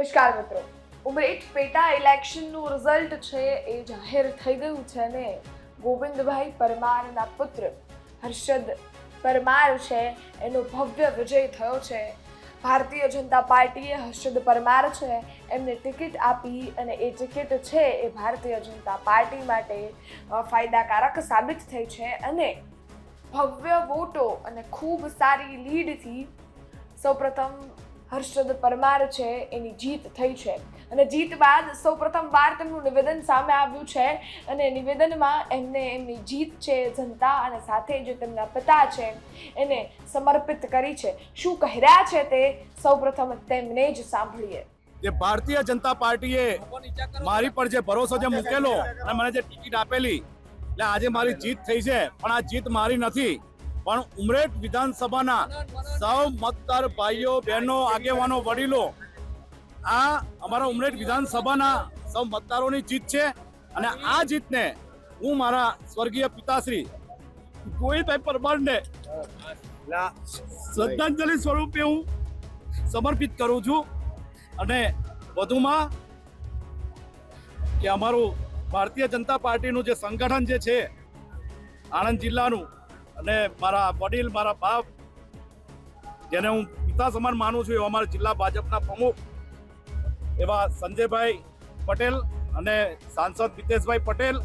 નમસ્કાર મિત્રો, ઉમરેઠ પેટા ઇલેક્શનનું રિઝલ્ટ છે એ જાહેર થઈ ગયું છે અને ગોવિંદભાઈ પરમારના પુત્ર હર્ષદ પરમાર છે એનો ભવ્ય વિજય થયો છે। ભારતીય જનતા પાર્ટીએ હર્ષદ પરમાર છે એમને ટિકિટ આપી અને એ ટિકિટ છે એ ભારતીય જનતા પાર્ટી માટે ફાયદાકારક સાબિત થઈ છે અને ભવ્ય વોટો અને ખૂબ સારી લીડથી સૌપ્રથમ હર્ષદ પરમાર છે એની જીત થઈ છે અને જીત બાદ સૌપ્રથમ વાર તેમનું નિવેદન સામે આવ્યું છે અને નિવેદનમાં એમને એમની જીત છે જનતા અને સાથે જે તેમના પિતા છે એને સમર્પિત કરી છે। શું કહી રહ્યા છે તે સૌપ્રથમ તેમને જ સાંભળીએ। જે ભારતીય જનતા પાર્ટીએ મારી પર જે ભરોસો જે મૂકેલો અને મને જે ટિકિટ આપેલી એટલે આજે મારી જીત થઈ છે, પણ આ જીત મારી નથી, પણ ઉમરેઠ વિધાનસભાના સૌ મતદાર ભાઈઓ બહેનો આગેવાનો વડીલો આ અમારા ઉમરેઠ વિધાનસભાના સૌ મતદારોની જીત છે અને આ જીતને હું મારા સ્વર્ગીય પિતાશ્રી ગોવિંદભાઈ પરમારને શ્રદ્ધાંજલિ સ્વરૂપે હું સમર્પિત કરું છું। અને વધુમાં કે અમારું ભારતીય જનતા પાર્ટીનું જે સંગઠન જે છે આણંદ જિલ્લાનું અને મારા વડીલ મારા બાપ જેને હું પિતા સમાન માનું છું એવા અમારા જિલ્લા ભાજપના પ્રમુખ એવા સંજયભાઈ પટેલ અને સાંસદ મિતેશભાઈ પટેલ,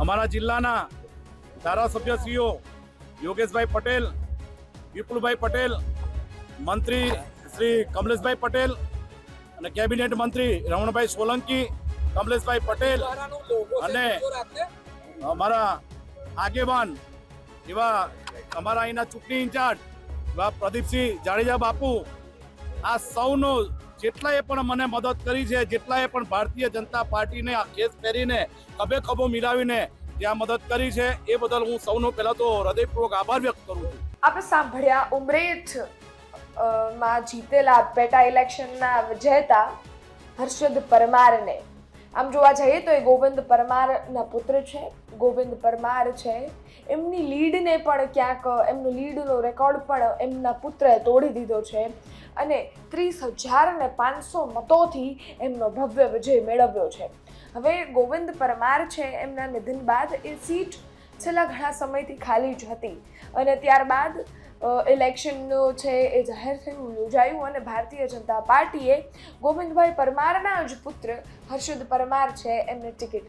અમારા જિલ્લાના ધારાસભ્યશ્રીઓ યોગેશભાઈ પટેલ, વિપુલભાઈ પટેલ, મંત્રી શ્રી કમલેશભાઈ પટેલ અને કેબિનેટ મંત્રી રમણભાઈ સોલંકી, કમલેશભાઈ પટેલ અને અમારા આગેવાન એવા અમારા અહીંના ચૂંટણી ઇન્ચાર્જ એવા પ્રદીપસિંહ જાડેજા બાપુ, આ સૌનો જેટલાએ પણ મને મદદ કરી છે, જેટલાએ પણ ભારતીય જનતા પાર્ટીને આ કેસ પહેરીને ખભે ખભો મિલાવીને જે મદદ કરી છે એ બદલ હું સૌનો પહેલા તો હૃદયપૂર્વક આભાર વ્યક્ત કરું છું। આપણે સાંભળ્યા ઉમરેઠ માં જીતેલા પેટા ઇલેક્શનના વિજેતા હર્ષદ પરમારને। આમ જોવા જઈએ તો એ ગોવિંદ પરમારના પુત્ર છે। ગોવિંદ પરમાર છે એમની લીડને પણ ક્યાંક એમનો લીડનો રેકોર્ડ પણ એમના પુત્રએ તોડી દીધો છે અને 30,500 મતોથી એમનો ભવ્ય વિજય મેળવ્યો છે। હવે ગોવિંદ પરમાર છે એમના નિધન બાદ એ સીટ છેલ્લા ઘણા સમયથી ખાલી જ હતી અને ત્યારબાદ ઇલેક્શનનો છે એ જાહેર થયું, યોજાયું અને ભારતીય જનતા પાર્ટીએ ગોવિંદભાઈ પરમારના જ પુત્ર હર્ષદ પરમાર છે એમને ટિકિટ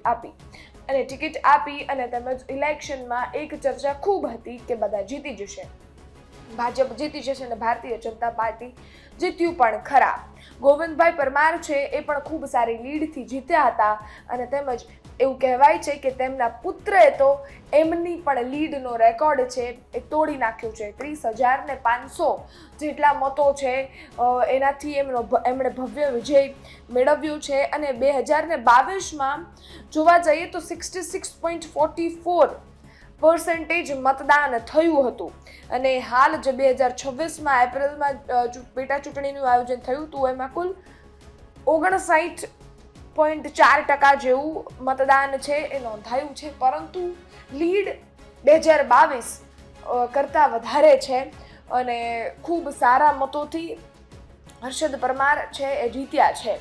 આપી અને તેમજ ઇલેક્શનમાં એક ચર્ચા ખૂબ હતી કે બધા જીતી જશે, ભાજપ જીતી જશે અને ભારતીય જનતા પાર્ટી જીત્યું પણ ખરા। ગોવિંદભાઈ પરમાર છે એ પણ ખૂબ સારી લીડથી જીત્યા હતા અને તેમજ એવું કહેવાય છે કે તેમના પુત્રએ તો એમની પણ લીડનો રેકોર્ડ છે એ તોડી નાખ્યો છે। 30,500 જેટલા મતો છે એનાથી એમણે ભવ્ય વિજય મેળવ્યો છે અને 2022માં જોવા જઈએ તો 66.44% મતદાન થયું હતું અને હાલ જે 2026માં એપ્રિલમાં પેટા ચૂંટણીનું આયોજન થયું હતું એમાં કુલ 59.4% જેવું મતદાન છે એ નોંધાયું છે, પરંતુ લીડ 2022 કરતાં વધારે છે અને ખૂબ સારા મતોથી હર્ષદ પરમાર છે એ જીત્યા છે।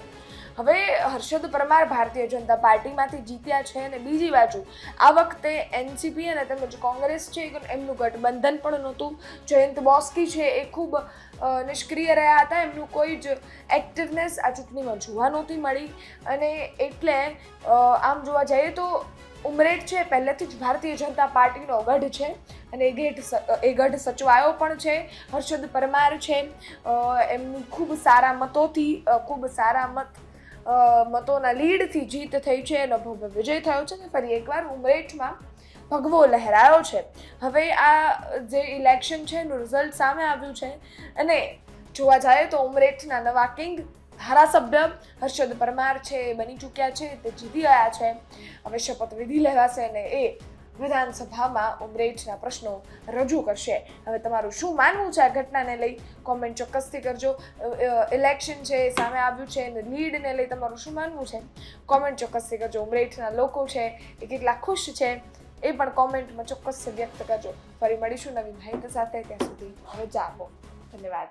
હવે હર્ષદ પરમાર ભારતીય જનતા પાર્ટીમાંથી જીત્યા છે અને બીજી બાજુ આ વખતે એનસીપી અને તેમજ કોંગ્રેસ છે એમનું ગઠબંધન પણ નહોતું। જયંત બોસ્કી છે એ ખૂબ નિષ્ક્રિય રહ્યા હતા, એમનું કોઈ જ એક્ટિવનેસ આ ચૂંટણીમાં જોવા નહોતી મળી અને એટલે આમ જોવા જઈએ તો ઉમરેઠ છે પહેલેથી જ ભારતીય જનતા પાર્ટીનો ગઢ છે અને એ ગઢ સચવાયો પણ છે। હર્ષદ પરમાર છે એમની ખૂબ સારા મતોથી ખૂબ સારા મતોના લીડથી જીત થઈ છે, એનો ભવ્ય વિજય થયો છે અને ફરી એકવાર ઉમરેઠમાં ભગવો લહેરાયો છે। હવે આ જે ઇલેક્શન છે એનું રિઝલ્ટ સામે આવ્યું છે અને જોવા જાય તો ઉમરેઠના નવા કિંગ ધારાસભ્ય હર્ષદ પરમાર છે એ બની ચૂક્યા છે, તે જીતી ગયા છે। હવે શપથવિધિ લેવાશે અને એ વિધાનસભામાં ઉમરેઠના પ્રશ્નો રજૂ કરશે। હવે તમારું શું માનવું છે આ ઘટનાને લઈ કોમેન્ટ ચોક્કસથી કરજો। ઇલેક્શન છે સામે આવ્યું છે અને લીડને લઈ તમારું શું માનવું છે કોમેન્ટ ચોક્કસથી કરજો। ઉમરેઠના લોકો છે એ કેટલા ખુશ છે એ પણ કોમેન્ટમાં ચોક્કસ વ્યક્ત કરજો। ફરી મળીશું નવી માહિતી સાથે, ત્યાં સુધી રજા આપો। ધન્યવાદ।